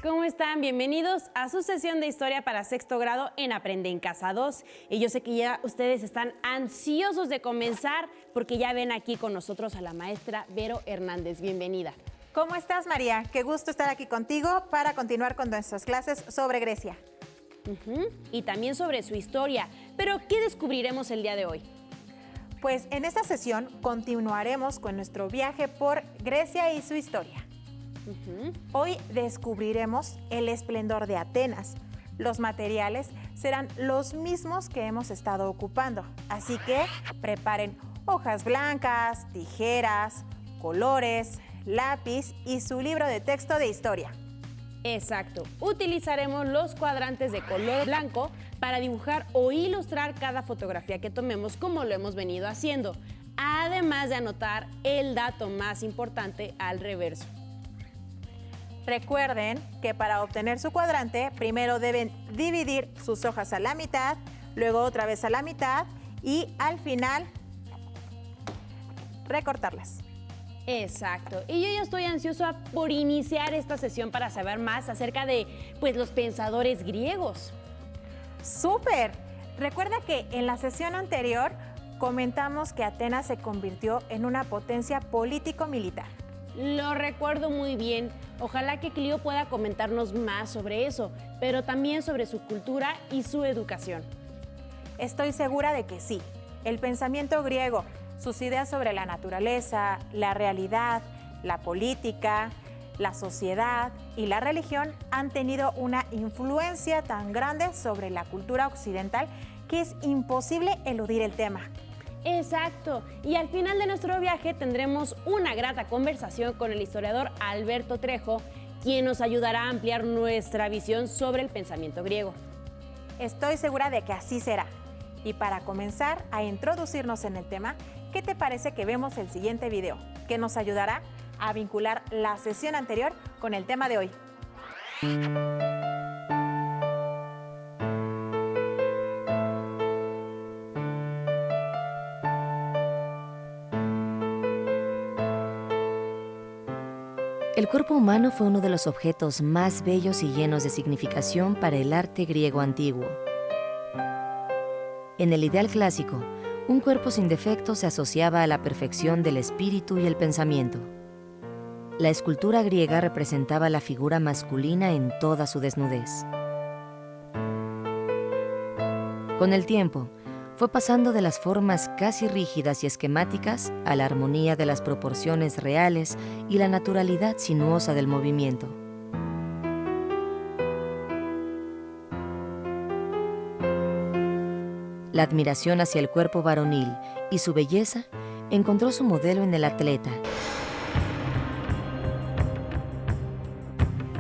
¿Cómo están? Bienvenidos a su sesión de historia para sexto grado en Aprende en Casa 2. Y yo sé que ya ustedes están ansiosos de comenzar porque ya ven aquí con nosotros a la maestra Vero Hernández. Bienvenida. ¿Cómo estás, María? Qué gusto estar aquí contigo para continuar con nuestras clases sobre Grecia. Y también sobre su historia. Pero, ¿qué descubriremos el día de hoy? Pues en esta sesión continuaremos con nuestro viaje por Grecia y su historia. Hoy descubriremos el esplendor de Atenas. Los materiales serán los mismos que hemos estado ocupando, así que preparen hojas blancas, tijeras, colores, lápiz y su libro de texto de historia. Exacto. Utilizaremos los cuadrantes de color blanco para dibujar o ilustrar cada fotografía que tomemos, como lo hemos venido haciendo, además de anotar el dato más importante al reverso. Recuerden que para obtener su cuadrante, primero deben dividir sus hojas a la mitad, luego otra vez a la mitad y al final recortarlas. Exacto. Y yo ya estoy ansiosa por iniciar esta sesión para saber más acerca de, los pensadores griegos. ¡Súper! Recuerda que en la sesión anterior comentamos que Atenas se convirtió en una potencia político-militar. Lo recuerdo muy bien. Ojalá que Clio pueda comentarnos más sobre eso, pero también sobre su cultura y su educación. Estoy segura de que sí. El pensamiento griego, sus ideas sobre la naturaleza, la realidad, la política, la sociedad y la religión han tenido una influencia tan grande sobre la cultura occidental que es imposible eludir el tema. Exacto. Y al final de nuestro viaje tendremos una grata conversación con el historiador Alberto Trejo, quien nos ayudará a ampliar nuestra visión sobre el pensamiento griego. Estoy segura de que así será. Y para comenzar a introducirnos en el tema, ¿qué te parece que vemos el siguiente video, que nos ayudará a vincular la sesión anterior con el tema de hoy? El cuerpo humano fue uno de los objetos más bellos y llenos de significación para el arte griego antiguo. En el ideal clásico, un cuerpo sin defectos se asociaba a la perfección del espíritu y el pensamiento. La escultura griega representaba la figura masculina en toda su desnudez. Con el tiempo, fue pasando de las formas casi rígidas y esquemáticas a la armonía de las proporciones reales y la naturalidad sinuosa del movimiento. La admiración hacia el cuerpo varonil y su belleza encontró su modelo en el atleta,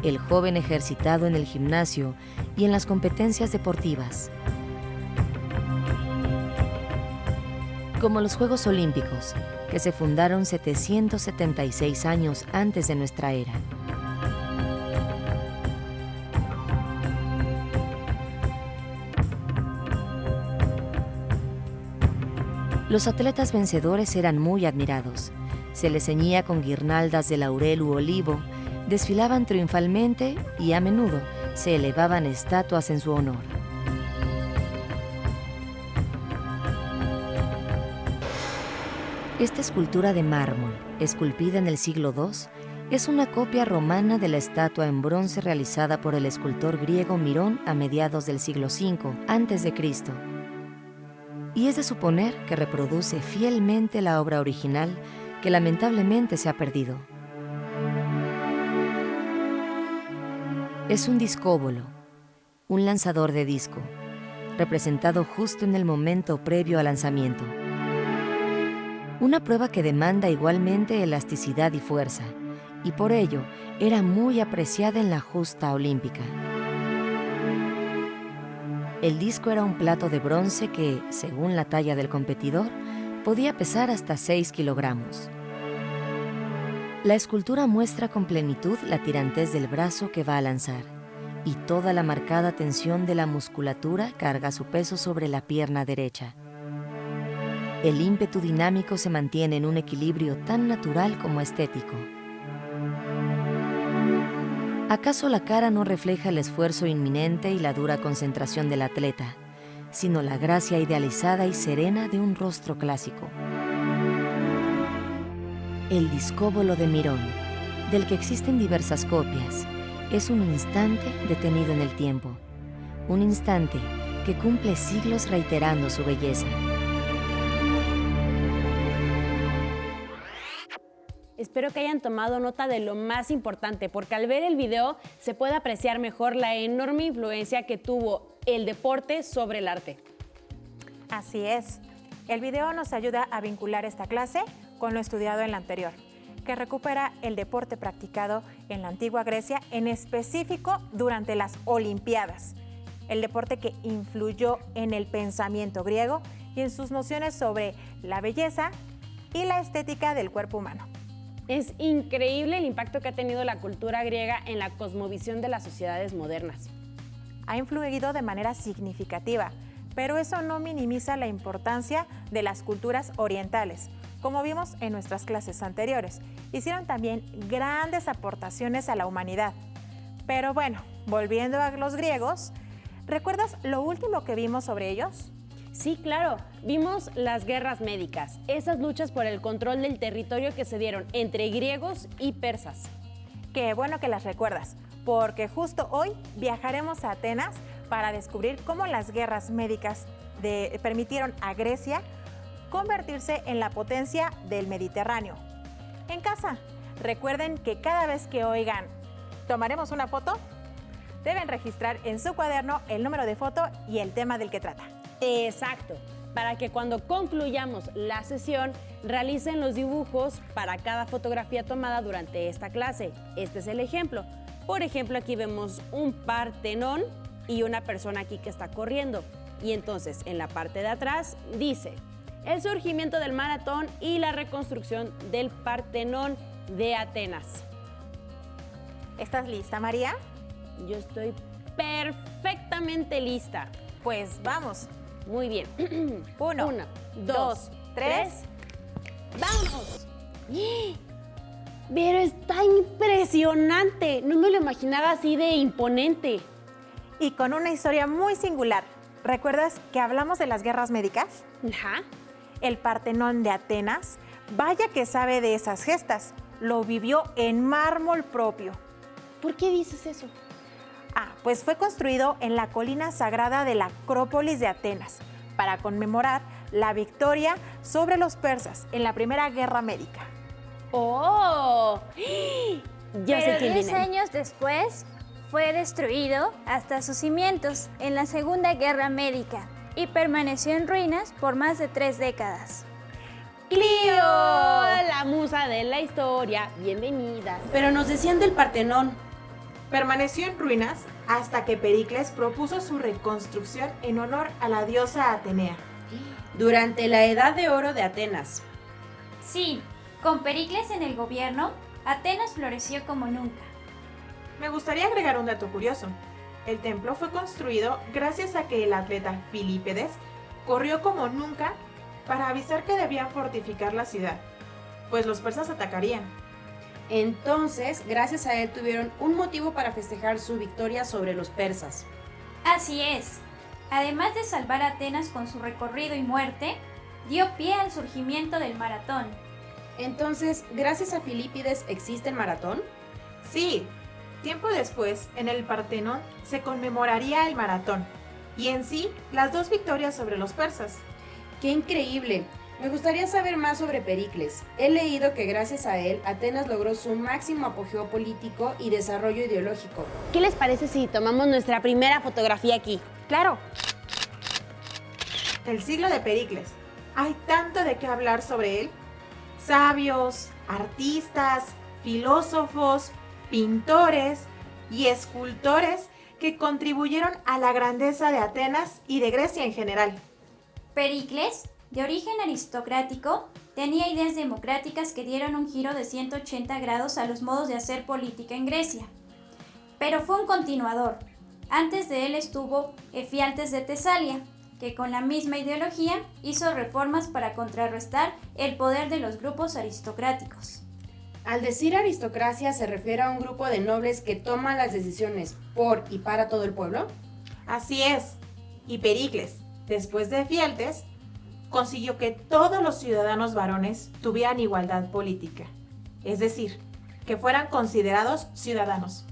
el joven ejercitado en el gimnasio y en las competencias deportivas. Como los Juegos Olímpicos, que se fundaron 776 años antes de nuestra era. Los atletas vencedores eran muy admirados. Se les ceñía con guirnaldas de laurel u olivo, desfilaban triunfalmente y a menudo se elevaban estatuas en su honor. Esta escultura de mármol, esculpida en el siglo II, es una copia romana de la estatua en bronce realizada por el escultor griego Mirón a mediados del siglo V a.C. Y es de suponer que reproduce fielmente la obra original que lamentablemente se ha perdido. Es un discóbolo, un lanzador de disco, representado justo en el momento previo al lanzamiento. Una prueba que demanda igualmente elasticidad y fuerza, y por ello era muy apreciada en la justa olímpica. El disco era un plato de bronce que, según la talla del competidor, podía pesar hasta 6 kilogramos. La escultura muestra con plenitud la tirantez del brazo que va a lanzar, y toda la marcada tensión de la musculatura carga su peso sobre la pierna derecha. El ímpetu dinámico se mantiene en un equilibrio tan natural como estético. ¿Acaso la cara no refleja el esfuerzo inminente y la dura concentración del atleta, sino la gracia idealizada y serena de un rostro clásico? El discóbolo de Mirón, del que existen diversas copias, es un instante detenido en el tiempo, un instante que cumple siglos reiterando su belleza. Espero que hayan tomado nota de lo más importante, porque al ver el video se puede apreciar mejor la enorme influencia que tuvo el deporte sobre el arte. Así es. El video nos ayuda a vincular esta clase con lo estudiado en la anterior, que recupera el deporte practicado en la antigua Grecia, en específico durante las Olimpiadas. El deporte que influyó en el pensamiento griego y en sus nociones sobre la belleza y la estética del cuerpo humano. Es increíble el impacto que ha tenido la cultura griega en la cosmovisión de las sociedades modernas. Ha influido de manera significativa, pero eso no minimiza la importancia de las culturas orientales. Como vimos en nuestras clases anteriores, hicieron también grandes aportaciones a la humanidad. Pero bueno, volviendo a los griegos, ¿recuerdas lo último que vimos sobre ellos? Sí, claro. Vimos las guerras médicas, esas luchas por el control del territorio que se dieron entre griegos y persas. Qué bueno que las recuerdas, porque justo hoy viajaremos a Atenas para descubrir cómo las guerras médicas permitieron a Grecia convertirse en la potencia del Mediterráneo. En casa, recuerden que cada vez que oigan "tomaremos una foto", deben registrar en su cuaderno el número de foto y el tema del que trata. Exacto, para que cuando concluyamos la sesión realicen los dibujos para cada fotografía tomada durante esta clase. Este es el ejemplo. Por ejemplo, aquí vemos un Partenón y una persona aquí que está corriendo. Y entonces en la parte de atrás dice: el surgimiento del maratón y la reconstrucción del Partenón de Atenas. ¿Estás lista, María? Yo estoy perfectamente lista. Pues vamos. Muy bien. Uno, dos, tres. ¡Vámonos! Pero está impresionante. No me lo imaginaba así de imponente. Y con una historia muy singular. ¿Recuerdas que hablamos de las guerras médicas? Ajá. El Partenón de Atenas, vaya que sabe de esas gestas. Lo vivió en mármol propio. ¿Por qué dices eso? Pues fue construido en la colina sagrada de la Acrópolis de Atenas para conmemorar la victoria sobre los persas en la Primera Guerra Médica. ¡Oh! Ya sé Pero quién 10 viene. años después fue destruido hasta sus cimientos en la Segunda Guerra Médica y permaneció en ruinas por más de 3 décadas. ¡Clio! La musa de la historia. Bienvenida. Pero nos decían del Partenón. Permaneció en ruinas hasta que Pericles propuso su reconstrucción en honor a la diosa Atenea. Durante la Edad de Oro de Atenas. Sí, con Pericles en el gobierno, Atenas floreció como nunca. Me gustaría agregar un dato curioso. El templo fue construido gracias a que el atleta Filípedes corrió como nunca para avisar que debían fortificar la ciudad, pues los persas atacarían. Entonces, gracias a él tuvieron un motivo para festejar su victoria sobre los persas. Así es. Además de salvar a Atenas con su recorrido y muerte, dio pie al surgimiento del maratón. Entonces, gracias a Filípides existe el maratón. Sí, tiempo después, en el Partenón, se conmemoraría el maratón, y en sí, las 2 victorias sobre los persas. ¡Qué increíble! Me gustaría saber más sobre Pericles. He leído que gracias a él, Atenas logró su máximo apogeo político y desarrollo ideológico. ¿Qué les parece si tomamos nuestra primera fotografía aquí? ¡Claro! El siglo de Pericles. Hay tanto de qué hablar sobre él. Sabios, artistas, filósofos, pintores y escultores que contribuyeron a la grandeza de Atenas y de Grecia en general. Pericles, de origen aristocrático, tenía ideas democráticas que dieron un giro de 180 grados a los modos de hacer política en Grecia. Pero fue un continuador. Antes de él estuvo Efialtes de Tesalia, que con la misma ideología hizo reformas para contrarrestar el poder de los grupos aristocráticos. Al decir aristocracia, ¿se refiere a un grupo de nobles que toman las decisiones por y para todo el pueblo? Así es. Y Pericles, después de Fieltes, consiguió que todos los ciudadanos varones tuvieran igualdad política, es decir, que fueran considerados ciudadanos.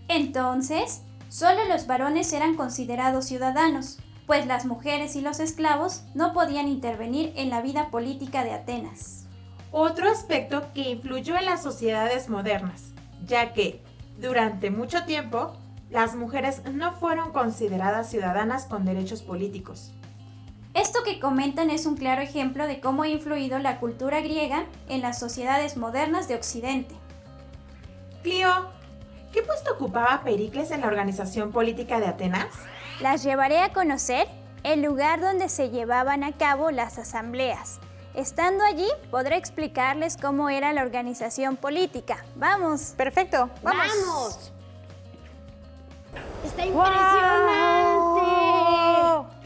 Entonces, solo los varones eran considerados ciudadanos, pues las mujeres y los esclavos no podían intervenir en la vida política de Atenas. Otro aspecto que influyó en las sociedades modernas, ya que durante mucho tiempo las mujeres no fueron consideradas ciudadanas con derechos políticos. Esto que comentan es un claro ejemplo de cómo ha influido la cultura griega en las sociedades modernas de Occidente. Clio, ¿qué puesto ocupaba Pericles en la organización política de Atenas? Las llevaré a conocer el lugar donde se llevaban a cabo las asambleas. Estando allí, podré explicarles cómo era la organización política. ¡Vamos! Perfecto, vamos. ¡Vamos! ¡Está ¡Guau! impresionante!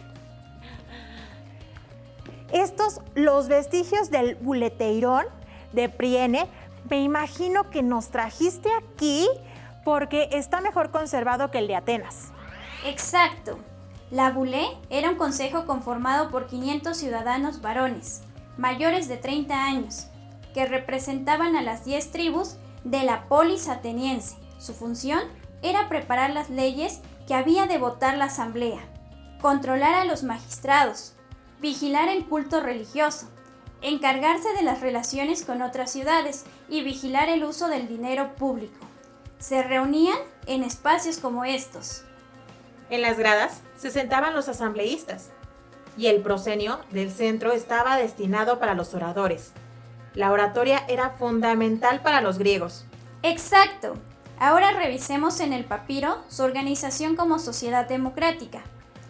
Estos, los vestigios del buleteirón de Priene, me imagino que nos trajiste aquí porque está mejor conservado que el de Atenas. Exacto. La Bulé era un consejo conformado por 500 ciudadanos varones, mayores de 30 años, que representaban a las 10 tribus de la polis ateniense. Su función era preparar las leyes que había de votar la asamblea, controlar a los magistrados, vigilar el culto religioso, encargarse de las relaciones con otras ciudades y vigilar el uso del dinero público. Se reunían en espacios como estos. En las gradas se sentaban los asambleístas y el proscenio del centro estaba destinado para los oradores. La oratoria era fundamental para los griegos. Exacto. Ahora revisemos en el papiro su organización como sociedad democrática.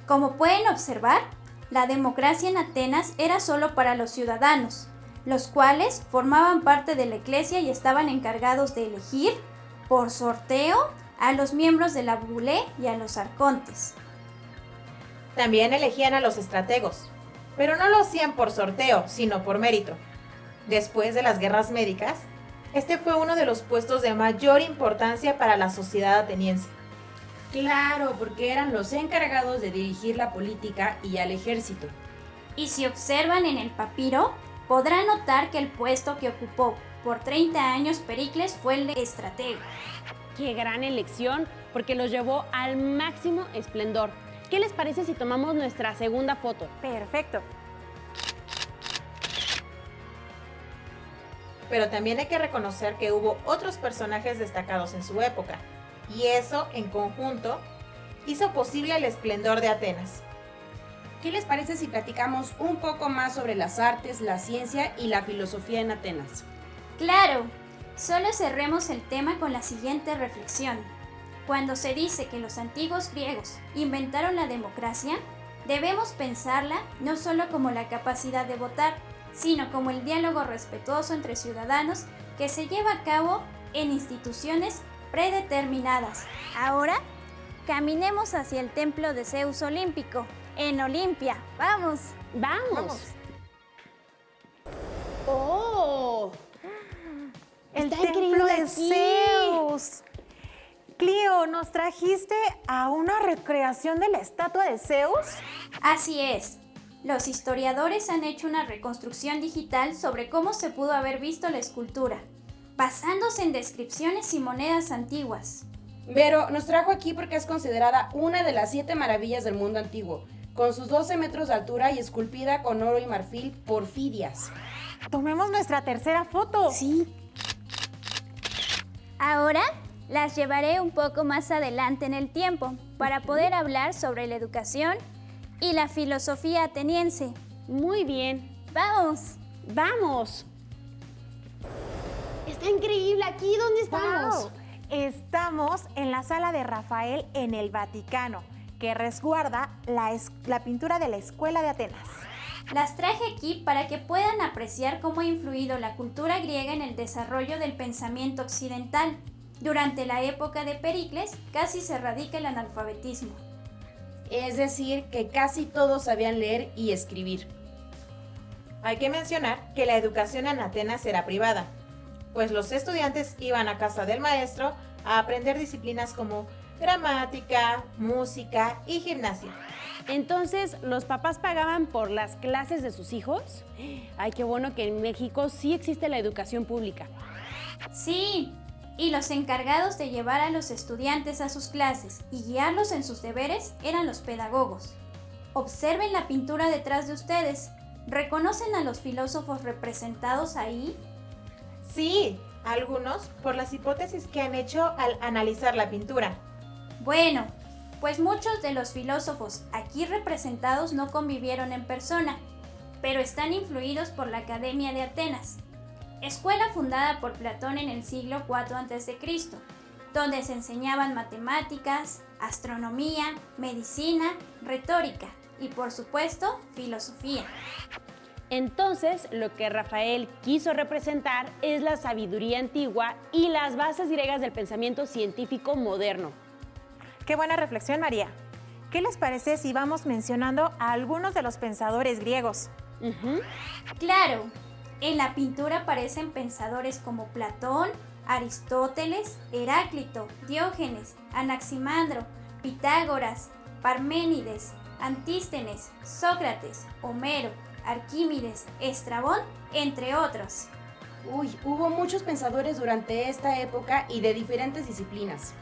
Como pueden observar, la democracia en Atenas era solo para los ciudadanos, los cuales formaban parte de la iglesia y estaban encargados de elegir, por sorteo, a los miembros de la bulé y a los arcontes. También elegían a los estrategos, pero no lo hacían por sorteo, sino por mérito. Después de las guerras médicas, este fue uno de los puestos de mayor importancia para la sociedad ateniense. Claro, porque eran los encargados de dirigir la política y al ejército. Y si observan en el papiro, podrán notar que el puesto que ocupó por 30 años Pericles fue el de estratego. ¡Qué gran elección! Porque los llevó al máximo esplendor. ¿Qué les parece si tomamos nuestra segunda foto? Perfecto. Pero también hay que reconocer que hubo otros personajes destacados en su época, y eso, en conjunto, hizo posible el esplendor de Atenas. ¿Qué les parece si platicamos un poco más sobre las artes, la ciencia y la filosofía en Atenas? Claro, solo cerremos el tema con la siguiente reflexión. Cuando se dice que los antiguos griegos inventaron la democracia, debemos pensarla no solo como la capacidad de votar, sino como el diálogo respetuoso entre ciudadanos que se lleva a cabo en instituciones predeterminadas. Ahora, caminemos hacia el templo de Zeus olímpico, en Olimpia. ¡Vamos! ¡Vamos! ¡Oh! ¡El Está templo increíble de aquí. Zeus! Clio, ¿nos trajiste a una recreación de la estatua de Zeus? Así es. Los historiadores han hecho una reconstrucción digital sobre cómo se pudo haber visto la escultura, basándose en descripciones y monedas antiguas. Vero nos trajo aquí porque es considerada una de las 7 maravillas del mundo antiguo, con sus 12 metros de altura y esculpida con oro y marfil por Fidias. Tomemos nuestra tercera foto. Sí. Ahora las llevaré un poco más adelante en el tiempo para poder hablar sobre la educación y la filosofía ateniense. Muy bien. ¡Vamos! ¡Vamos! Está increíble aquí. ¿Dónde estamos? Wow. Estamos en la sala de Rafael en el Vaticano, que resguarda la pintura de la Escuela de Atenas. Las traje aquí para que puedan apreciar cómo ha influido la cultura griega en el desarrollo del pensamiento occidental. Durante la época de Pericles casi se erradica el analfabetismo. Es decir, que casi todos sabían leer y escribir. Hay que mencionar que la educación en Atenas era privada, pues los estudiantes iban a casa del maestro a aprender disciplinas como gramática, música y gimnasia. Entonces, ¿los papás pagaban por las clases de sus hijos? Ay, qué bueno que en México sí existe la educación pública. Sí, y los encargados de llevar a los estudiantes a sus clases y guiarlos en sus deberes eran los pedagogos. Observen la pintura detrás de ustedes. ¿Reconocen a los filósofos representados ahí? Sí, algunos por las hipótesis que han hecho al analizar la pintura. Bueno, pues muchos de los filósofos aquí representados no convivieron en persona, pero están influidos por la Academia de Atenas, escuela fundada por Platón en el siglo IV a.C., donde se enseñaban matemáticas, astronomía, medicina, retórica y, por supuesto, filosofía. Entonces, lo que Rafael quiso representar es la sabiduría antigua y las bases griegas del pensamiento científico moderno. Qué buena reflexión, María. ¿Qué les parece si vamos mencionando a algunos de los pensadores griegos? Claro, en la pintura aparecen pensadores como Platón, Aristóteles, Heráclito, Diógenes, Anaximandro, Pitágoras, Parménides, Antístenes, Sócrates, Homero, Arquímedes, Estrabón, entre otros. Uy, hubo muchos pensadores durante esta época y de diferentes disciplinas.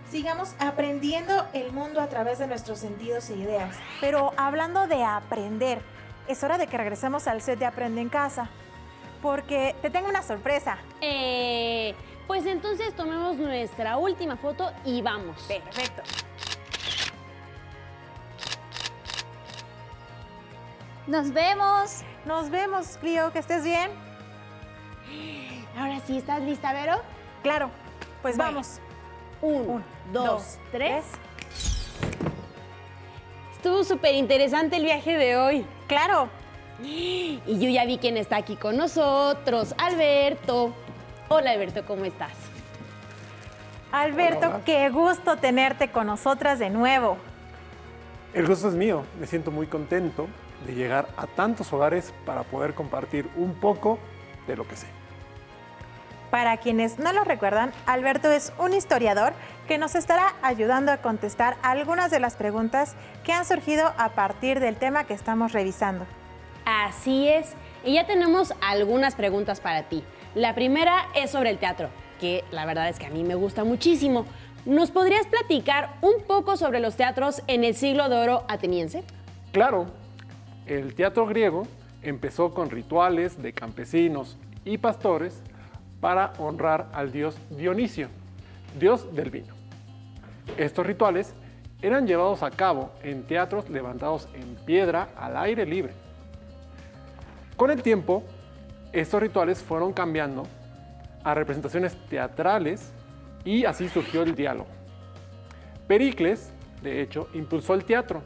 Sigamos aprendiendo el mundo a través de nuestros sentidos e ideas. Pero hablando de aprender, es hora de que regresemos al set de Aprende en Casa, porque te tengo una sorpresa. Pues entonces tomemos nuestra última foto y vamos. Perfecto. ¡Nos vemos! Nos vemos, Clio, que estés bien. Ahora sí, ¿estás lista, Vero? Claro, pues Bueno. vamos. 1, 2, 3. Estuvo súper interesante el viaje de hoy. Claro. Y yo ya vi quién está aquí con nosotros, Alberto. Hola, Alberto, ¿cómo estás? Alberto, Hola. qué gusto tenerte con nosotras de nuevo. El gusto es mío. Me siento muy contento de llegar a tantos hogares para poder compartir un poco de lo que sé. Para quienes no lo recuerdan, Alberto es un historiador que nos estará ayudando a contestar algunas de las preguntas que han surgido a partir del tema que estamos revisando. Así es. Y ya tenemos algunas preguntas para ti. La primera es sobre el teatro, que la verdad es que a mí me gusta muchísimo. ¿Nos podrías platicar un poco sobre los teatros en el siglo de oro ateniense? Claro, el teatro griego empezó con rituales de campesinos y pastores para honrar al dios Dionisio, dios del vino. Estos rituales eran llevados a cabo en teatros levantados en piedra al aire libre. Con el tiempo, estos rituales fueron cambiando a representaciones teatrales y así surgió el diálogo. Pericles, de hecho, impulsó el teatro,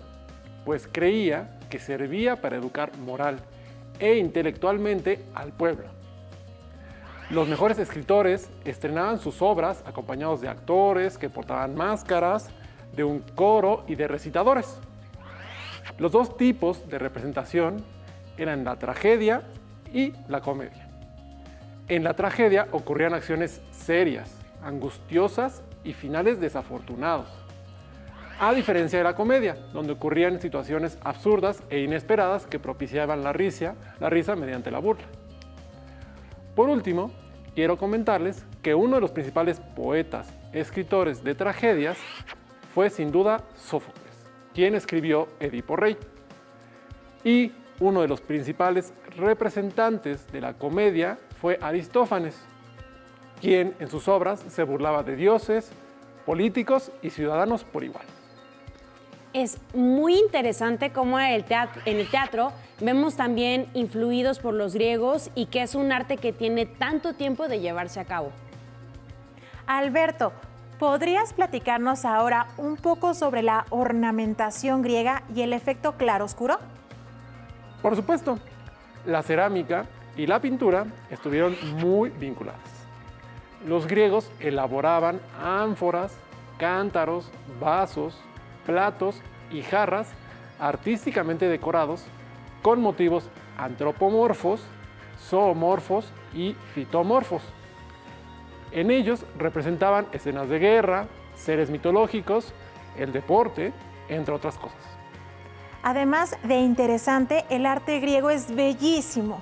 pues creía que servía para educar moral e intelectualmente al pueblo. Los mejores escritores estrenaban sus obras acompañados de actores que portaban máscaras, de un coro y de recitadores. Los dos tipos de representación eran la tragedia y la comedia. En la tragedia ocurrían acciones serias, angustiosas y finales desafortunados. A diferencia de la comedia, donde ocurrían situaciones absurdas e inesperadas que propiciaban la risa mediante la burla. Por último, quiero comentarles que uno de los principales poetas, escritores de tragedias, fue sin duda Sófocles, quien escribió Edipo Rey. Y uno de los principales representantes de la comedia fue Aristófanes, quien en sus obras se burlaba de dioses, políticos y ciudadanos por igual. Es muy interesante cómo en el teatro vemos también influidos por los griegos y que es un arte que tiene tanto tiempo de llevarse a cabo. Alberto, ¿podrías platicarnos ahora un poco sobre la ornamentación griega y el efecto claroscuro? Por supuesto, la cerámica y la pintura estuvieron muy vinculadas. Los griegos elaboraban ánforas, cántaros, vasos, platos y jarras artísticamente decorados con motivos antropomorfos, zoomorfos y fitomorfos, En ellos representaban escenas de guerra, seres mitológicos, el deporte, entre otras cosas. Además de interesante, el arte griego es bellísimo.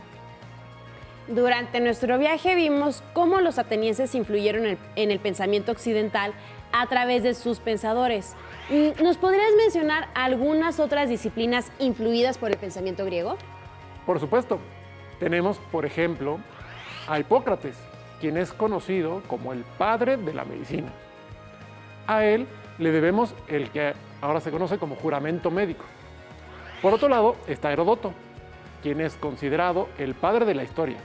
Durante nuestro viaje vimos cómo los atenienses influyeron en el pensamiento occidental a través de sus pensadores. ¿Nos podrías mencionar algunas otras disciplinas influidas por el pensamiento griego? Por supuesto, tenemos, por ejemplo, a Hipócrates, quien es conocido como el padre de la medicina. A él le debemos el que ahora se conoce como juramento médico. Por otro lado está Heródoto, quien es considerado el padre de la historia,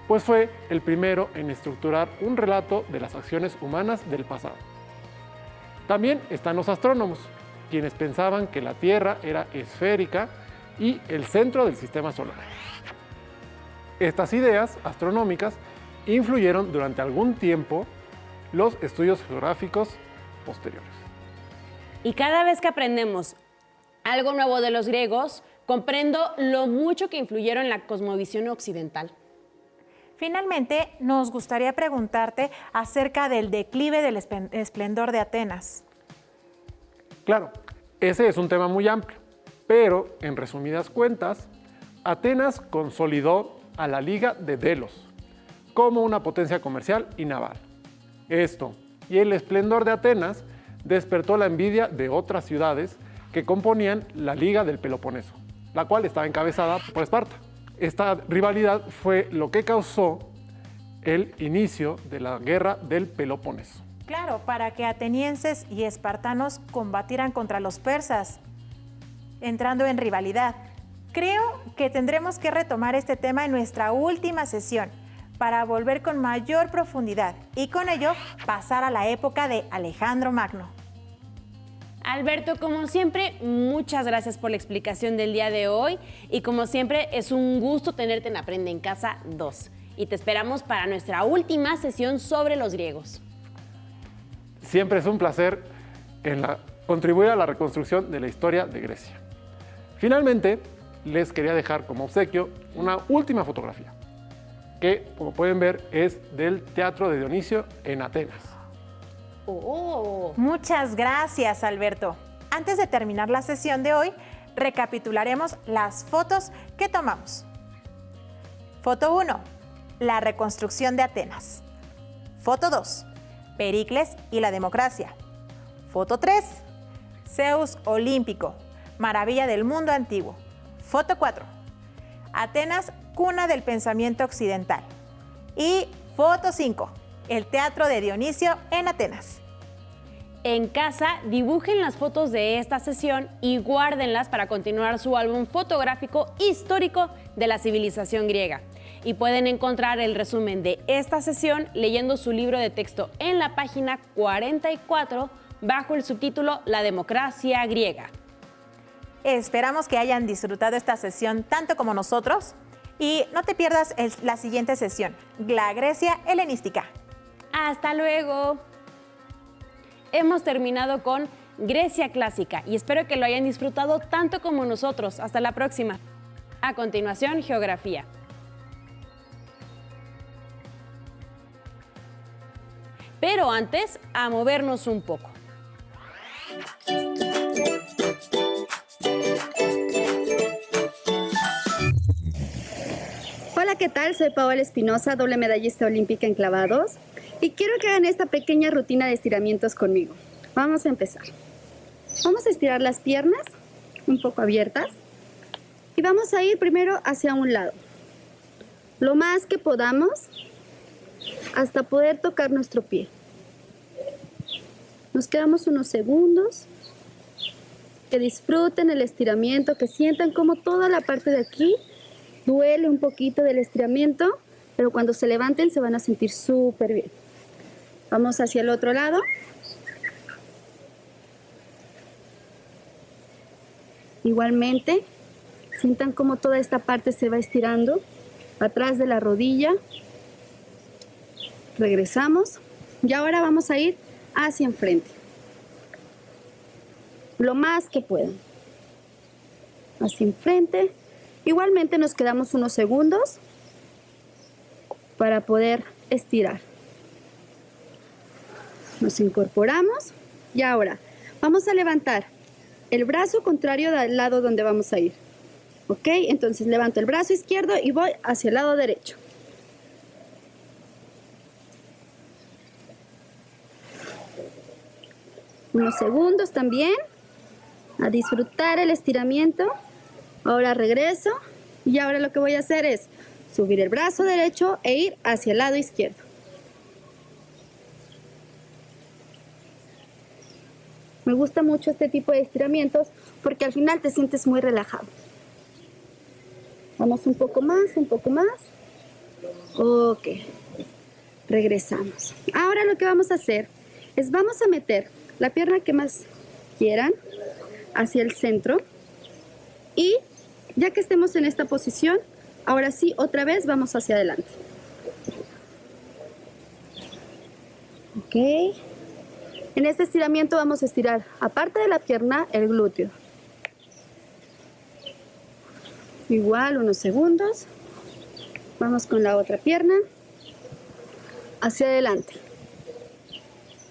pues fue el primero en estructurar un relato de las acciones humanas del pasado. También están los astrónomos, quienes pensaban que la Tierra era esférica y el centro del sistema solar. Estas ideas astronómicas influyeron durante algún tiempo los estudios geográficos posteriores. Y cada vez que aprendemos algo nuevo de los griegos, comprendo lo mucho que influyeron en la cosmovisión occidental. Finalmente, nos gustaría preguntarte acerca del declive del esplendor de Atenas. Claro, ese es un tema muy amplio, pero en resumidas cuentas, Atenas consolidó a la Liga de Delos como una potencia comercial y naval. Esto y el esplendor de Atenas despertó la envidia de otras ciudades que componían la Liga del Peloponeso, la cual estaba encabezada por Esparta. Esta rivalidad fue lo que causó el inicio de la Guerra del Peloponeso. Claro, para que atenienses y espartanos combatieran contra los persas, entrando en rivalidad. Creo que tendremos que retomar este tema en nuestra última sesión para volver con mayor profundidad y con ello pasar a la época de Alejandro Magno. Alberto, como siempre, muchas gracias por la explicación del día de hoy y como siempre es un gusto tenerte en Aprende en Casa 2 y te esperamos para nuestra última sesión sobre los griegos. Siempre es un placer contribuir a la reconstrucción de la historia de Grecia. Finalmente, les quería dejar como obsequio una última fotografía que, como pueden ver, es del Teatro de Dionisio en Atenas. Oh. Muchas gracias, Alberto. Antes de terminar la sesión de hoy, recapitularemos las fotos que tomamos. Foto 1, la reconstrucción de Atenas. Foto 2, Pericles y la democracia. Foto 3, Zeus olímpico, maravilla del mundo antiguo. Foto 4, Atenas, cuna del pensamiento occidental. Y foto 5, el Teatro de Dionisio en Atenas. En casa, dibujen las fotos de esta sesión y guárdenlas para continuar su álbum fotográfico histórico de la civilización griega. Y pueden encontrar el resumen de esta sesión leyendo su libro de texto en la página 44 bajo el subtítulo La democracia griega. Esperamos que hayan disfrutado esta sesión tanto como nosotros y no te pierdas la siguiente sesión, la Grecia helenística. ¡Hasta luego! Hemos terminado con Grecia clásica y espero que lo hayan disfrutado tanto como nosotros. Hasta la próxima. A continuación, geografía. Pero antes, a movernos un poco. Hola, ¿qué tal? Soy Paola Espinosa, doble medallista olímpica en clavados. Y quiero que hagan esta pequeña rutina de estiramientos conmigo. Vamos a empezar. Vamos a estirar las piernas un poco abiertas y vamos a ir primero hacia un lado, lo más que podamos hasta poder tocar nuestro pie. Nos quedamos unos segundos, que disfruten el estiramiento, que sientan como toda la parte de aquí duele un poquito del estiramiento, pero cuando se levanten se van a sentir súper bien. Vamos hacia el otro lado. Igualmente, sientan cómo toda esta parte se va estirando atrás de la rodilla. Regresamos y ahora vamos a ir hacia enfrente. Lo más que puedan. Hacia enfrente. Igualmente nos quedamos unos segundos para poder estirar. Nos incorporamos y ahora vamos a levantar el brazo contrario del lado donde vamos a ir. ¿Ok? Entonces levanto el brazo izquierdo y voy hacia el lado derecho. Unos segundos también a disfrutar el estiramiento. Ahora regreso y ahora lo que voy a hacer es subir el brazo derecho e ir hacia el lado izquierdo. Me gusta mucho este tipo de estiramientos porque al final te sientes muy relajado. Vamos un poco más, un poco más. Ok. Regresamos. Ahora lo que vamos a hacer es vamos a meter la pierna que más quieran hacia el centro. Y ya que estemos en esta posición, ahora sí, otra vez vamos hacia adelante. Ok. En este estiramiento vamos a estirar, aparte de la pierna, el glúteo. Igual, unos segundos. Vamos con la otra pierna. Hacia adelante.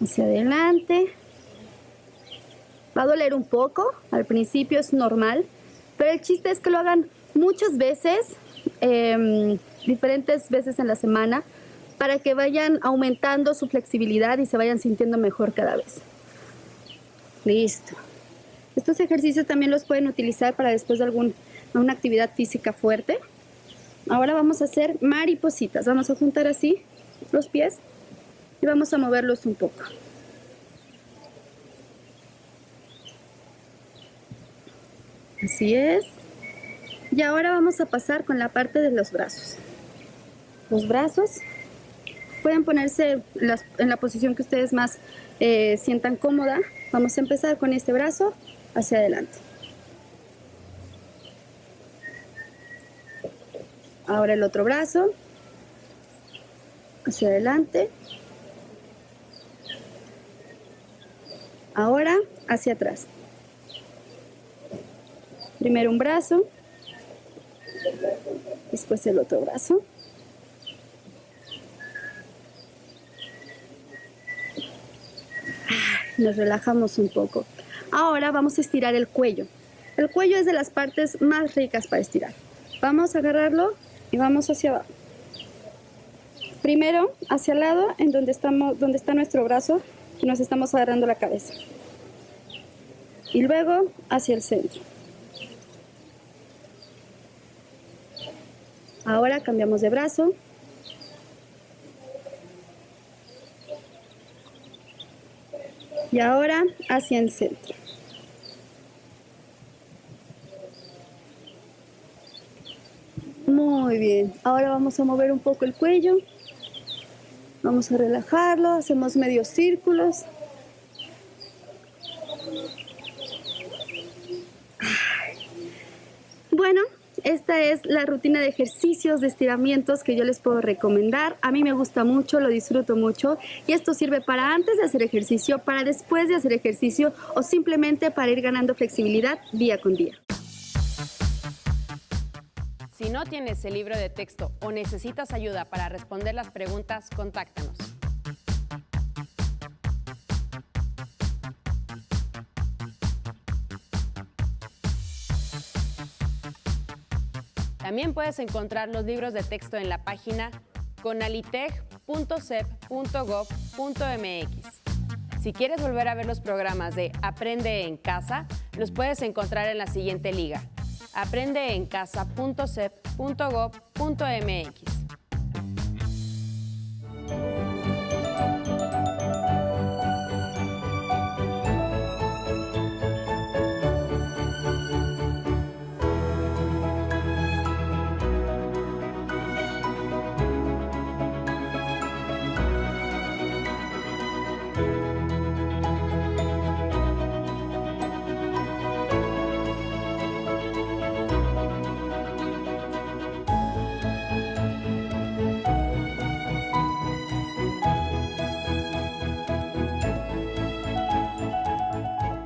Hacia adelante. Va a doler un poco, al principio es normal, pero el chiste es que lo hagan muchas veces, diferentes veces en la semana, para que vayan aumentando su flexibilidad y se vayan sintiendo mejor cada vez. Listo. Estos ejercicios también los pueden utilizar para después de alguna actividad física fuerte. Ahora vamos a hacer maripositas. Vamos a juntar así los pies y vamos a moverlos un poco. Así es. Y ahora vamos a pasar con la parte de los brazos. Los brazos pueden ponerse en la posición que ustedes más sientan cómoda. Vamos a empezar con este brazo hacia adelante. Ahora el otro brazo hacia adelante. Ahora hacia atrás. Primero un brazo, después el otro brazo. Nos relajamos un poco. Ahora vamos a estirar el cuello. El cuello es de las partes más ricas para estirar. Vamos a agarrarlo y vamos hacia abajo. Primero hacia el lado en donde está nuestro brazo y nos estamos agarrando la cabeza. Y luego hacia el centro. Ahora cambiamos de brazo. Y ahora hacia el centro. Muy bien. Ahora vamos a mover un poco el cuello. Vamos a relajarlo. Hacemos medios círculos. Bueno, esta es la rutina de ejercicios, de estiramientos que yo les puedo recomendar. A mí me gusta mucho, lo disfruto mucho y esto sirve para antes de hacer ejercicio, para después de hacer ejercicio o simplemente para ir ganando flexibilidad día con día. Si no tienes el libro de texto o necesitas ayuda para responder las preguntas, contáctanos. También puedes encontrar los libros de texto en la página conalitech.cep.gov.mx. Si quieres volver a ver los programas de Aprende en Casa, los puedes encontrar en la siguiente liga: aprendeencasa.cep.gov.mx.